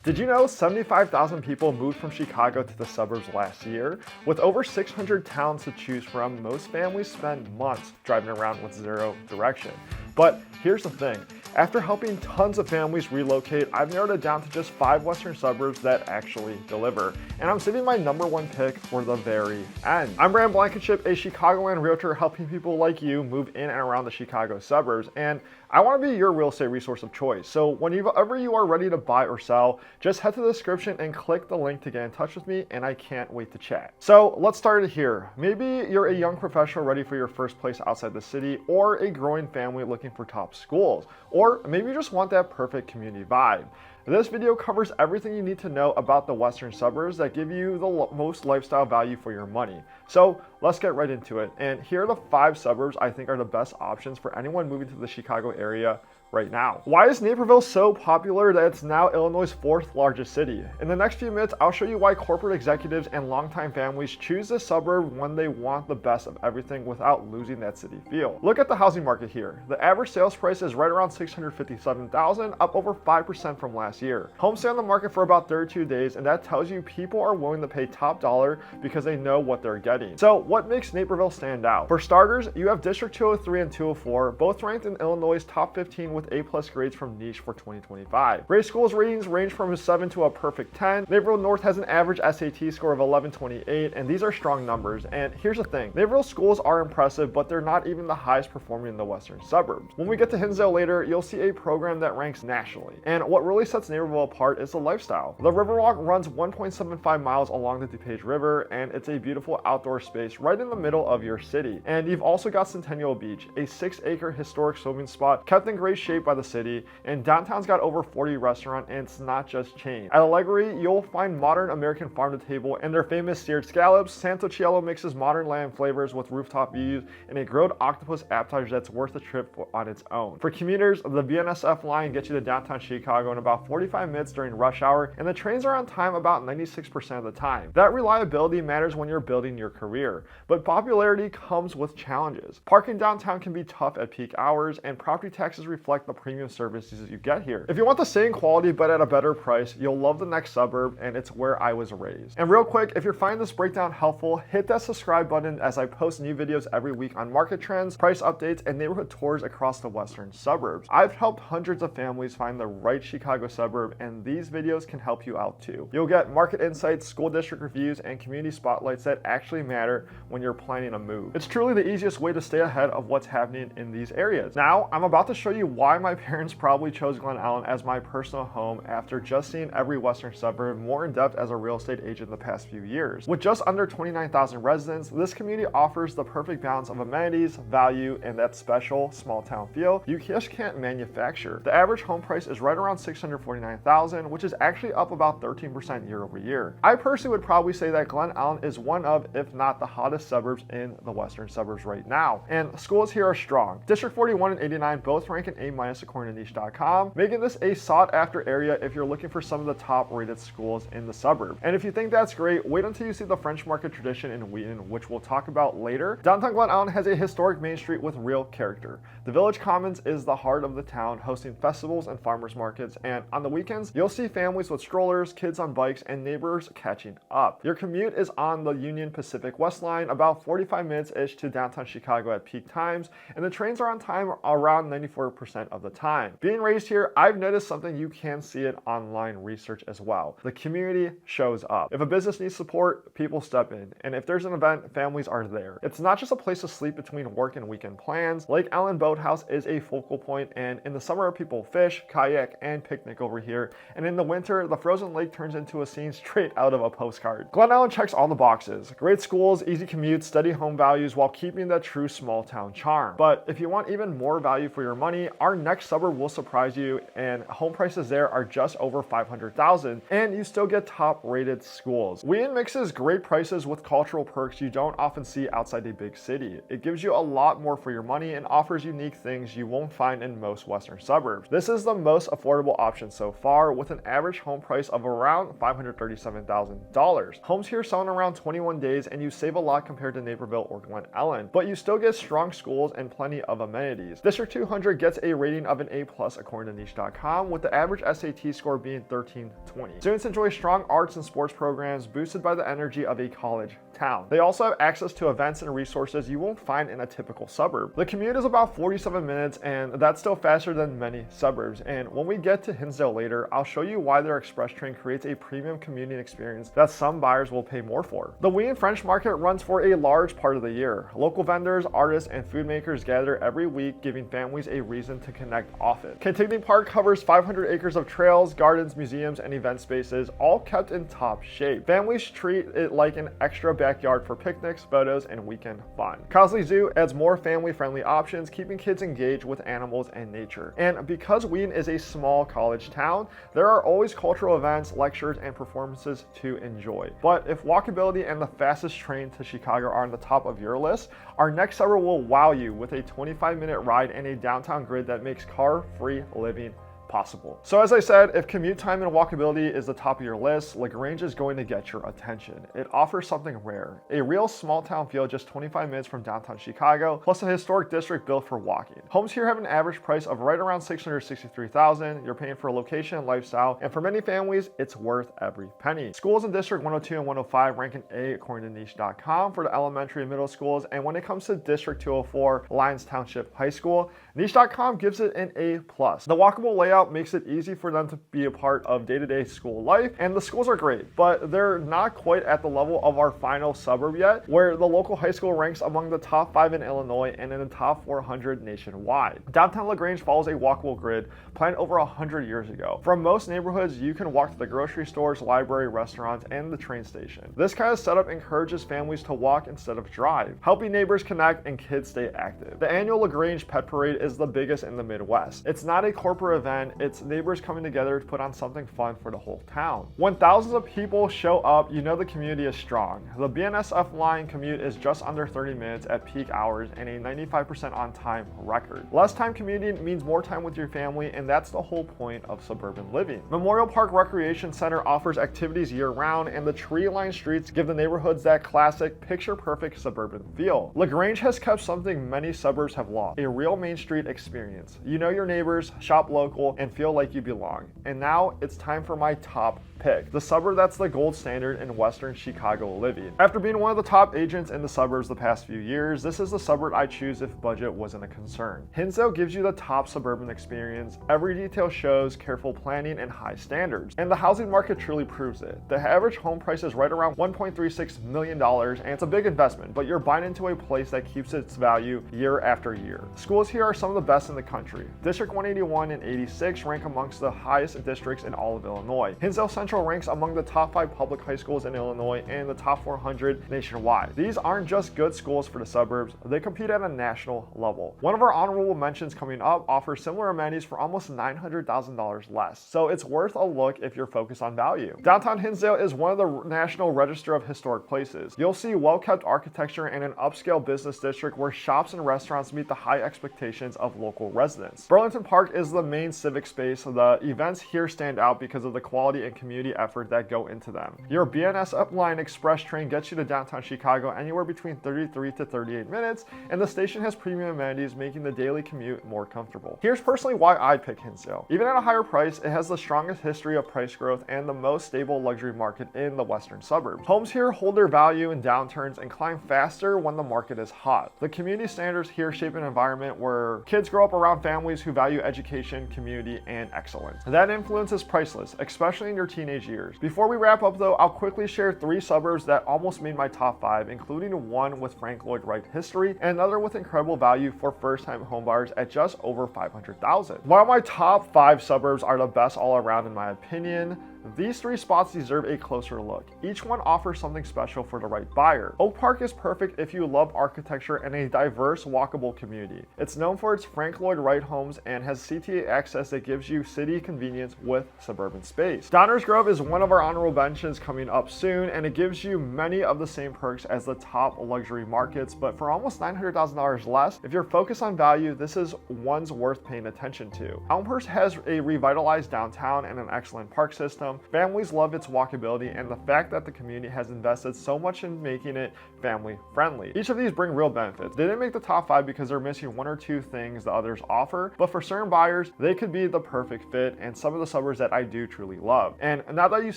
Did you know 75,000 people moved from Chicago to the suburbs last year? With over 600 towns to choose from, most families spend months driving around with zero direction. But here's the thing. After helping tons of families relocate, I've narrowed it down to just 5 western suburbs that actually deliver. And I'm saving my number one pick for the very end. I'm Blankenship, a Chicagoland realtor helping people like you move in and around the Chicago suburbs. And I want to be your real estate resource of choice. So whenever you are ready to buy or sell, just head to the description and click the link to get in touch with me, and I can't wait to chat. So let's start it here. Maybe you're a young professional ready for your first place outside the city, or a growing family looking for top schools, or maybe you just want that perfect community vibe. This video covers everything you need to know about the western suburbs that give you the most lifestyle value for your money. So let's get right into it. And here are the 5 suburbs I think are the best options for anyone moving to the Chicago area right now. Why is Naperville so popular that it's now Illinois' 4th largest city? In the next few minutes, I'll show you why corporate executives and longtime families choose this suburb when they want the best of everything without losing that city feel. Look at the housing market here. The average sales price is right around $657,000, up over 5% from last year. Homes stay on the market for about 32 days, and that tells you people are willing to pay top dollar because they know what they're getting. So what makes Naperville stand out? For starters, you have District 203 and 204, both ranked in Illinois' top 15 with A+ grades from Niche for 2025. Grade schools ratings range from a 7 to a perfect 10. Naperville North has an average SAT score of 1128, and these are strong numbers. And here's the thing, Naperville schools are impressive, but they're not even the highest performing in the western suburbs. When we get to Hinsdale later, you'll see a program that ranks nationally. And what really sets Naperville apart is the lifestyle. The Riverwalk runs 1.75 miles along the DuPage River, and it's a beautiful outdoor space right in the middle of your city. And you've also got Centennial Beach, a 6-acre historic swimming spot kept in great shape by the city, and downtown's got over 40 restaurants, and it's not just chains. At Allegri, you'll find modern American farm to table and their famous seared scallops. Santo Cielo mixes modern lamb flavors with rooftop views and a grilled octopus appetizer that's worth a trip on its own. For commuters, the BNSF line gets you to downtown Chicago in about 45 minutes during rush hour, and the trains are on time about 96% of the time. That reliability matters when you're building your career, but popularity comes with challenges. Parking downtown can be tough at peak hours, and property taxes reflect the premium services you get here. If you want the same quality but at a better price, you'll love the next suburb, and it's where I was raised. And real quick, if you're finding this breakdown helpful, hit that subscribe button as I post new videos every week on market trends, price updates, and neighborhood tours across the western suburbs. I've helped hundreds of families find the right Chicago suburb, and these videos can help you out too. You'll get market insights, school district reviews, and community spotlights that actually matter when you're planning a move. It's truly the easiest way to stay ahead of what's happening in these areas. Now, I'm about to show you why my parents probably chose Glen Ellyn as my personal home after just seeing every western suburb more in depth as a real estate agent the past few years. With just under 29,000 residents, this community offers the perfect balance of amenities, value, and that special small town feel you just can't manufacture. The average home price is right around $649,000, which is actually up about 13% year over year. I personally would probably say that Glen Ellyn is one of, if not the hottest suburbs in the western suburbs right now. And schools here are strong. District 41 and 89 both rank an A- according to niche.com, making this a sought-after area if you're looking for some of the top-rated schools in the suburb. And if you think that's great, wait until you see the French Market tradition in Wheaton, which we'll talk about later. Downtown Glen Ellyn has a historic main street with real character. The Village Commons is the heart of the town, hosting festivals and farmers markets, and on the weekends, you'll see families with strollers, kids on bikes, and neighbors catching up. Your commute is on the Union Pacific West Line, about 45 minutes-ish to downtown Chicago at peak times, and the trains are on time around 94% of the time. Being raised here, I've noticed something you can see it online research as well. The community shows up. If a business needs support, people step in, and if there's an event, families are there. It's not just a place to sleep between work and weekend plans. Lake Ellyn Boathouse is a focal point, and in the summer, people fish, kayak, and picnic over here, and in the winter, the frozen lake turns into a scene straight out of a postcard. Glen Ellyn checks all the boxes. Great schools, easy commutes, steady home values, while keeping that true small town charm. But if you want even more value for your money, our next suburb will surprise you, and home prices there are just over $500,000, and you still get top-rated schools. Wheaton mixes great prices with cultural perks you don't often see outside a big city. It gives you a lot more for your money and offers unique things you won't find in most western suburbs. This is the most affordable option so far, with an average home price of around $537,000. Homes here sell in around 21 days, and you save a lot compared to Naperville or Glen Ellyn, but you still get strong schools and plenty of amenities. District 200 gets a rating of an A+ according to niche.com, with the average SAT score being 1320. Students enjoy strong arts and sports programs boosted by the energy of a college town. They also have access to events and resources you won't find in a typical suburb. The commute is about 47 minutes, and that's still faster than many suburbs. And when we get to Hinsdale later, I'll show you why their express train creates a premium commuting experience that some buyers will pay more for. The Wheaton French Market runs for a large part of the year. Local vendors, artists, and food makers gather every week, giving families a reason to connect often. Kentucky Park covers 500 acres of trails, gardens, museums, and event spaces, all kept in top shape. Families treat it like an extra backyard for picnics, photos, and weekend fun. Cosley Zoo adds more family-friendly options, keeping kids engaged with animals and nature. And because Wheaton is a small college town, there are always cultural events, lectures, and performances to enjoy. But if walkability and the fastest train to Chicago are on the top of your list, our next suburb will wow you with a 25-minute ride and a downtown grid that makes car-free living possible. So as I said, if commute time and walkability is the top of your list, Grange is going to get your attention. It offers something rare, a real small town feel just 25 minutes from downtown Chicago, plus a historic district built for walking. Homes here have an average price of right around $663,000. You're paying for location and lifestyle, and for many families, it's worth every penny. Schools in District 102 and 105 rank an A according to niche.com for the elementary and middle schools, and when it comes to District 204, Lyons Township High School, niche.com gives it an A+. The walkable layout makes it easy for them to be a part of day-to-day school life, and the schools are great, but they're not quite at the level of our final suburb yet, where the local high school ranks among the top 5 in Illinois and in the top 400 nationwide. Downtown LaGrange follows a walkable grid planned over 100 years ago. From most neighborhoods, you can walk to the grocery stores, library, restaurants, and the train station. This kind of setup encourages families to walk instead of drive, helping neighbors connect and kids stay active. The annual LaGrange Pet Parade is the biggest in the Midwest. It's not a corporate event, it's neighbors coming together to put on something fun for the whole town. When thousands of people show up, you know the community is strong. The BNSF line commute is just under 30 minutes at peak hours and a 95% on time record. Less time commuting means more time with your family, and that's the whole point of suburban living. Memorial Park Recreation Center offers activities year-round, and the tree-lined streets give the neighborhoods that classic, picture-perfect suburban feel. LaGrange has kept something many suburbs have lost, a real Main Street experience. You know your neighbors, shop local, and feel like you belong. And now it's time for my top pick, the suburb that's the gold standard in Western Chicago living. After being one of the top agents in the suburbs the past few years, this is the suburb I choose if budget wasn't a concern. Hinsdale gives you the top suburban experience. Every detail shows careful planning and high standards, and the housing market truly proves it. The average home price is right around $1.36 million, and it's a big investment, but you're buying into a place that keeps its value year after year. Schools here are some of the best in the country. District 181 and 86 rank amongst the highest districts in all of Illinois. Hinsdale Central ranks among the top 5 public high schools in Illinois and the top 400 nationwide. These aren't just good schools for the suburbs, they compete at a national level. One of our honorable mentions coming up offers similar amenities for almost $900,000 less, so it's worth a look if you're focused on value. Downtown Hinsdale is one of the National Register of Historic Places. You'll see well-kept architecture and an upscale business district where shops and restaurants meet the high expectations of local residents. Burlington Park is the main civic space. The events here stand out because of the quality and community effort that go into them. Your BNSF line express train gets you to downtown Chicago anywhere between 33 to 38 minutes, and the station has premium amenities, making the daily commute more comfortable. Here's personally why I pick Hinsdale. Even at a higher price, it has the strongest history of price growth and the most stable luxury market in the western suburbs. Homes here hold their value in downturns and climb faster when the market is hot. The community standards here shape an environment where kids grow up around families who value education, community, and excellence. That influence is priceless, especially in your teenage years. Before we wrap up though, I'll quickly share 3 suburbs that almost made my top 5, including one with Frank Lloyd Wright history and another with incredible value for first-time homebuyers at just over $500,000. While my top 5 suburbs are the best all around in my opinion, these 3 spots deserve a closer look. Each one offers something special for the right buyer. Oak Park is perfect if you love architecture and a diverse, walkable community. It's known for its Frank Lloyd Wright homes and has CTA access because it gives you city convenience with suburban space. Downers Grove is one of our honorable mentions coming up soon, and it gives you many of the same perks as the top luxury markets, but for almost $900,000 less. If you're focused on value, this is one's worth paying attention to. Elmhurst has a revitalized downtown and an excellent park system. Families love its walkability and the fact that the community has invested so much in making it family friendly. Each of these bring real benefits. They didn't make the top 5 because they're missing one or two things the others offer, but for certain buyers, they could be the perfect fit and some of the suburbs that I do truly love. And now that you've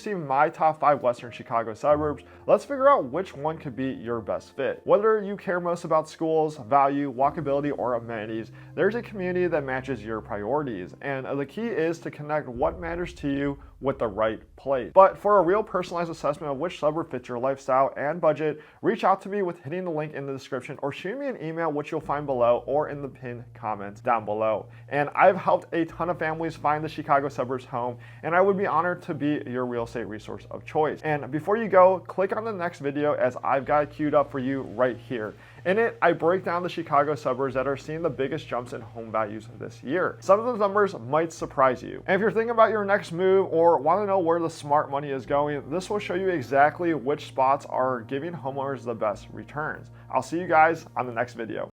seen my top 5 Western Chicago suburbs, let's figure out which one could be your best fit. Whether you care most about schools, value, walkability, or amenities, there's a community that matches your priorities. And the key is to connect what matters to you with the right place. But for a real personalized assessment of which suburb fits your lifestyle and budget, reach out to me with hitting the link in the description or shoot me an email, which you'll find below or in the pinned comments down below. And I've helped a ton of families find the Chicago suburbs home, and I would be honored to be your real estate resource of choice. And before you go, click on the next video as I've got it queued up for you right here. In it, I break down the Chicago suburbs that are seeing the biggest jumps in home values this year. Some of those numbers might surprise you. And if you're thinking about your next move or want to know where the smart money is going, this will show you exactly which spots are giving homeowners the best returns. I'll see you guys on the next video.